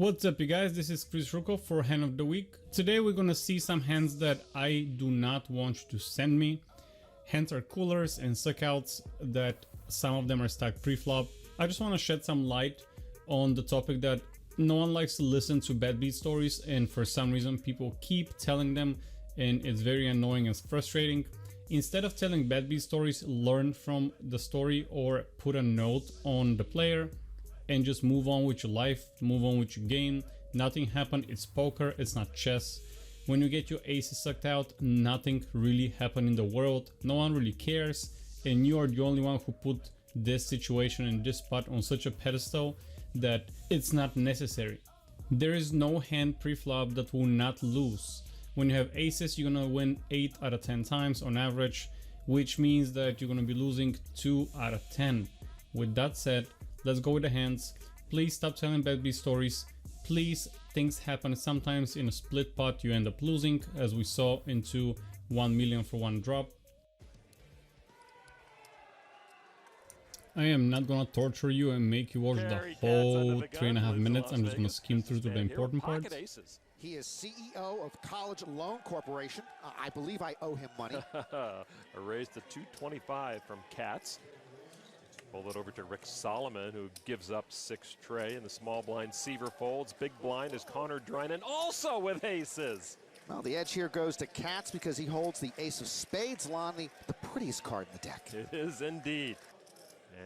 What's up you guys, this is Chris Rukov for Hand of the Week. Today we're gonna see some hands that I do not want you to send me. Hands are coolers and suckouts that some of them are stacked pre-flop. I just want to shed some light on the topic that no one likes to listen to bad beat stories, and for some reason people keep telling them and it's very annoying and frustrating. Instead of telling bad beat stories, learn from the story or put a note on the player and just move on with your life, move on with your game. Nothing happened, it's poker, it's not chess. When you get your aces sucked out, nothing really happened in the world, no one really cares, and you are the only one who put this situation and this spot on such a pedestal that it's not necessary. There is no hand pre-flop that will not lose. When you have aces, you're gonna win 8 out of 10 times on average, which means that you're gonna be losing 2 out of 10. With that said, let's go with the hands. Please stop telling bad beat stories. Please, things happen. Sometimes in a split pot you end up losing, as we saw into 1 million for one drop. I am not gonna torture you and make you watch the whole 3.5 minutes. I'm just gonna skim through to the important parts. He is CEO of College Loan Corporation. I believe I owe him money. A raise to 225 from Katz. Pull it over to Rick Solomon, who gives up 6 tray in the small blind. Seaver folds. Big blind is Connor Drynan, also with aces. Well, the edge here goes to Katz because he holds the ace of spades, Lonnie, the prettiest card in the deck. It is indeed.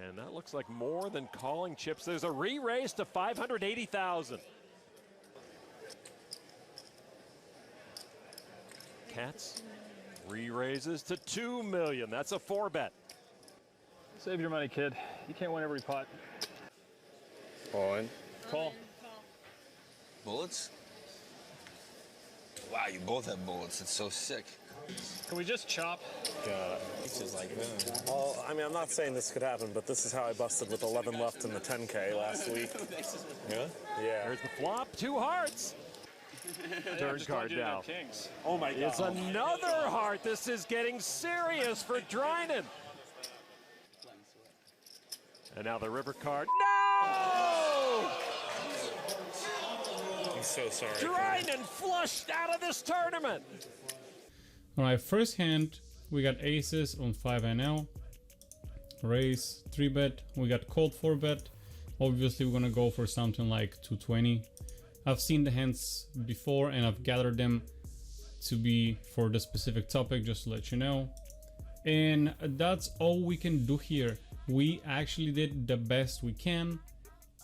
And that looks like more than calling chips. There's a re-raise to 580,000. Katz re-raises to 2 million. That's a 4-bet. Save your money, kid. You can't win every pot. All in. Call. Bullets? Wow, you both have bullets. It's so sick. Can we just chop? It's just like that. Well, I mean, I'm not saying this could happen, but this is how I busted with 11 left in the 10K last week. Yeah? Yeah. There's the flop. 2 hearts. Third card now. Kings. Oh my God. It's another heart. This is getting serious for Drynan. And now the river card. No! I'm so sorry. Drynan flushed out of this tournament. Alright, first hand, we got aces on 5NL. Raise, 3-bet. We got cold 4-bet. Obviously, we're gonna go for something like 220. I've seen the hands before and I've gathered them to be for the specific topic, just to let you know. And that's all we can do here. We actually did the best we can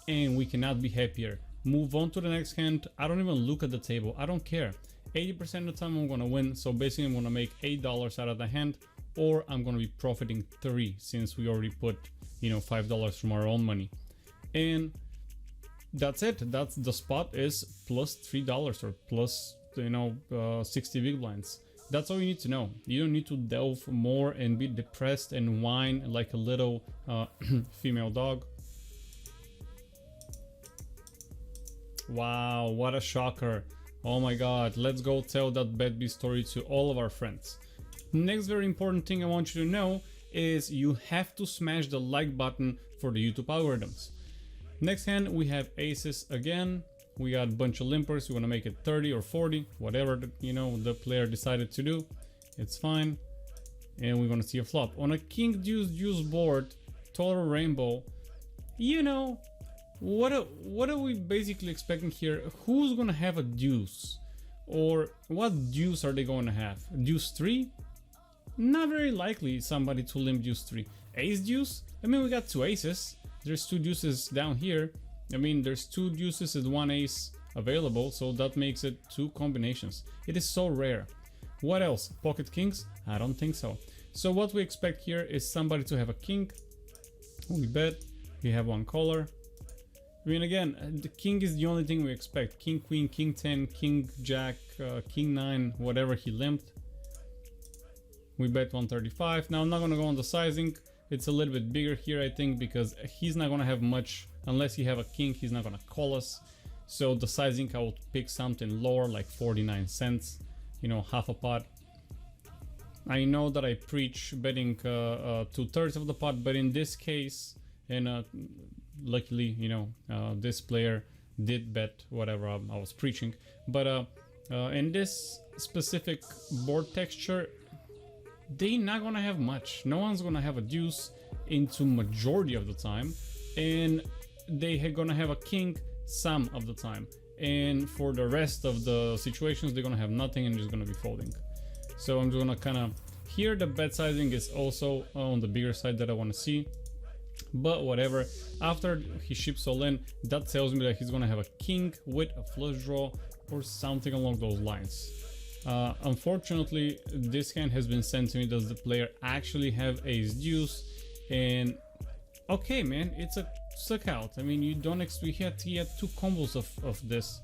and we cannot be happier. Move on to the next hand. I don't even look at the table. I don't care. 80% of the time I'm gonna win. So basically I'm gonna make $8 out of the hand, or I'm gonna be profiting 3 since we already put, $5 from our own money. And that's it. That's the spot is plus $3 or plus 60 big blinds. That's all you need to know. You don't need to delve more and be depressed and whine like a little female dog. Wow, what a shocker. Oh my god, let's go tell that bad beat story to all of our friends. Next very important thing I want you to know is you have to smash the like button for the YouTube algorithms. Next hand we have aces again. We got a bunch of limpers. We want to make it 30 or 40, whatever the player decided to do. It's fine. And we're going to see a flop. On a king deuce board, total rainbow, what are we basically expecting here? Who's going to have a deuce? Or what deuce are they going to have? Deuce 3? Not very likely somebody to limp deuce 3. Ace deuce? I mean, we got 2 aces. There's 2 deuces down here. I mean, there's 2 deuces and 1 ace available, so that makes it 2 combinations. It is so rare. What else? Pocket kings? I don't think so. So what we expect here is somebody to have a king. We bet. We have 1 caller. I mean, again, the king is the only thing we expect. King, queen, king 10, king, jack, king 9, whatever he limped. We bet 135. Now, I'm not going to go on the sizing. It's a little bit bigger here, I think, because he's not going to have much. Unless you have a king, he's not going to call us. So the sizing, I would pick something lower, like 49 cents, half a pot. I know that I preach betting 2/3 of the pot, but in this case, and luckily, this player did bet whatever I was preaching. But in this specific board texture, they not gonna have much. No one's gonna have a deuce into majority of the time, and they gonna have a king some of the time. And for the rest of the situations, they're gonna have nothing and just gonna be folding. So I'm just gonna kind of, here the bet sizing is also on the bigger side that I want to see, but whatever. After he ships all in, that tells me that he's gonna have a king with a flush draw or something along those lines. Unfortunately, this hand has been sent to me. Does the player actually have ace deuce? And okay, man, it's a suck out. I mean, you don't he had 2 combos of this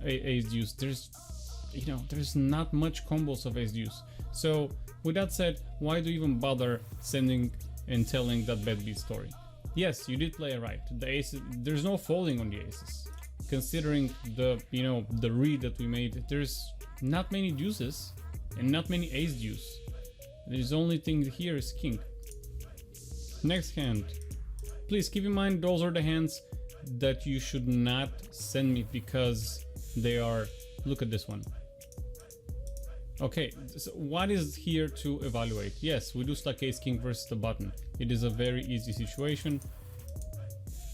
ace deuce. There's not much combos of ace deuce. So with that said, why do you even bother sending and telling that bet beat story? Yes, you did play it right. The aces, there's no folding on the aces. Considering the the read that we made, there's not many deuces and not many ace deuce. The only thing here is king. Next hand. Please keep in mind, those are the hands that you should not send me because they are, look at this one. Okay, so what is here to evaluate? Yes, we do stack ace king versus the button. It is a very easy situation.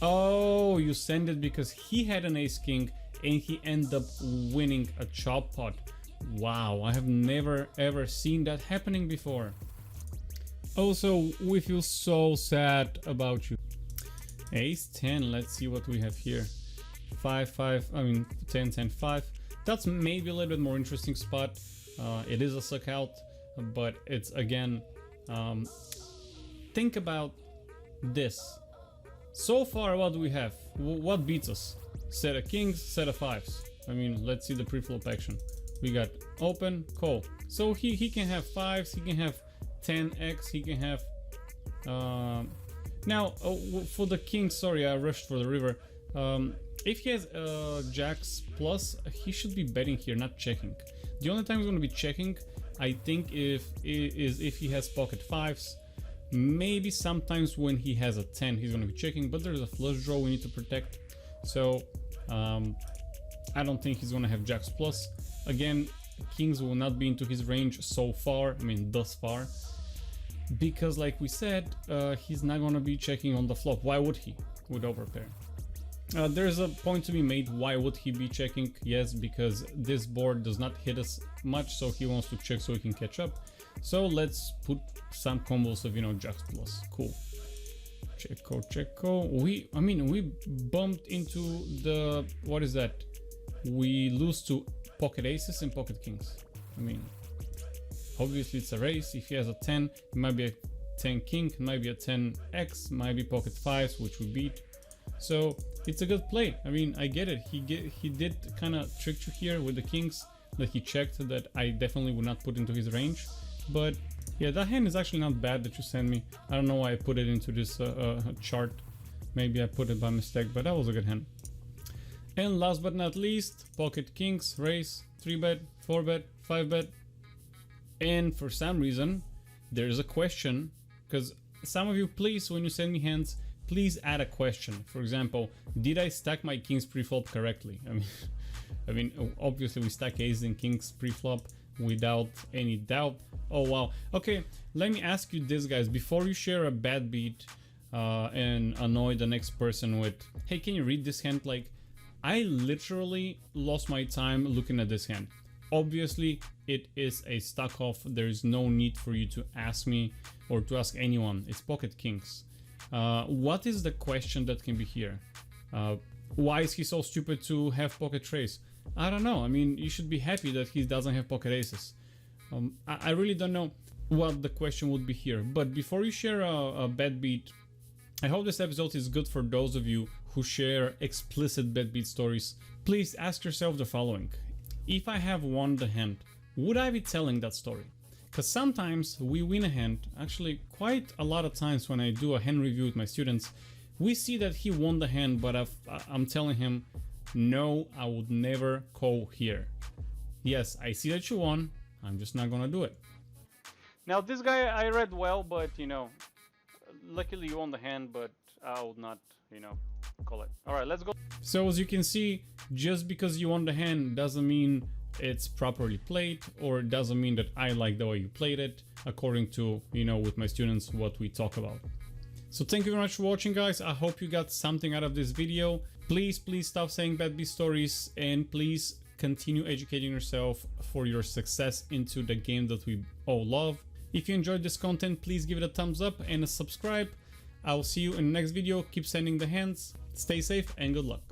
Oh, you send it because he had an ace king and he ended up winning a chop pot. Wow, I have never ever seen that happening before. Also, we feel so sad about you. Ace 10, let's see what we have here. 5 5, I mean 10 10 5. That's maybe a little bit more interesting spot. It is a suck out, but it's again, think about this. So far, what do we have? What beats us? Set of kings, set of fives. I mean, let's see the pre-flop action. We got open, call. So he can have fives, he can have 10x, he can have now for the king, sorry, I rushed for the river. If he has jacks plus, he should be betting here, not checking. The only time he's going to be checking, I think, if he has pocket fives. Maybe sometimes when he has a 10 he's going to be checking, but there's a flush draw we need to protect. So I don't think he's going to have jacks plus. Again, kings will not be into his range so far, I mean thus far, because like we said, he's not going to be checking on the flop. Why would he with overpair? There's a point to be made. Why would he be checking? Yes, because this board does not hit us much, so he wants to check so he can catch up. So let's put some combos of jacks plus. Cool. Checo. We bumped into the, what is that? We lose to pocket aces and pocket kings. I mean, obviously it's a race. If he has a 10, it might be a 10 king, it might be a 10x, might be pocket fives, which we beat. So it's a good play. I mean, I get it. He did kind of trick you here with the kings that he checked, that I definitely would not put into his range. But yeah, that hand is actually not bad that you sent me. I don't know why I put it into this chart. Maybe I put it by mistake, but that was a good hand. And last but not least, pocket kings, raise, 3-bet, 4-bet, 5-bet. And for some reason, there's a question, because some of you, please, when you send me hands, please add a question. For example, did I stack my kings pre-flop correctly? I mean, obviously we stack aces and kings pre-flop without any doubt. Oh wow. Okay, let me ask you this, guys, before you share a bad beat and annoy the next person with, hey, can you read this hand? Like, I literally lost my time looking at this hand. Obviously it is a stack off. There is no need for you to ask me or to ask anyone. It's pocket kings. What is the question that can be here? Why is he so stupid to have pocket trays? I don't know. I mean, you should be happy that he doesn't have pocket aces. I really don't know what the question would be here. But before you share a bet beat, I hope this episode is good for those of you who share explicit bet beat stories. Please ask yourself the following. If I have won the hand, would I be telling that story? Because sometimes we win a hand, actually quite a lot of times when I do a hand review with my students, we see that he won the hand, but I'm telling him, no, I would never call here. Yes, I see that you won, I'm just not gonna do it. Now this guy I read well, but luckily you won the hand, but I would not, Call it. All right, let's go. So as you can see, just because you won the hand doesn't mean it's properly played, or doesn't mean that I like the way you played it, according to, you know, with my students, what we talk about. So thank you very much for watching, guys. I hope you got something out of this video. Please stop saying bad beat stories, and please continue educating yourself for your success into the game that we all love. If you enjoyed this content, please give it a thumbs up and a subscribe. I'll see you in the next video. Keep sending the hands, stay safe, and good luck.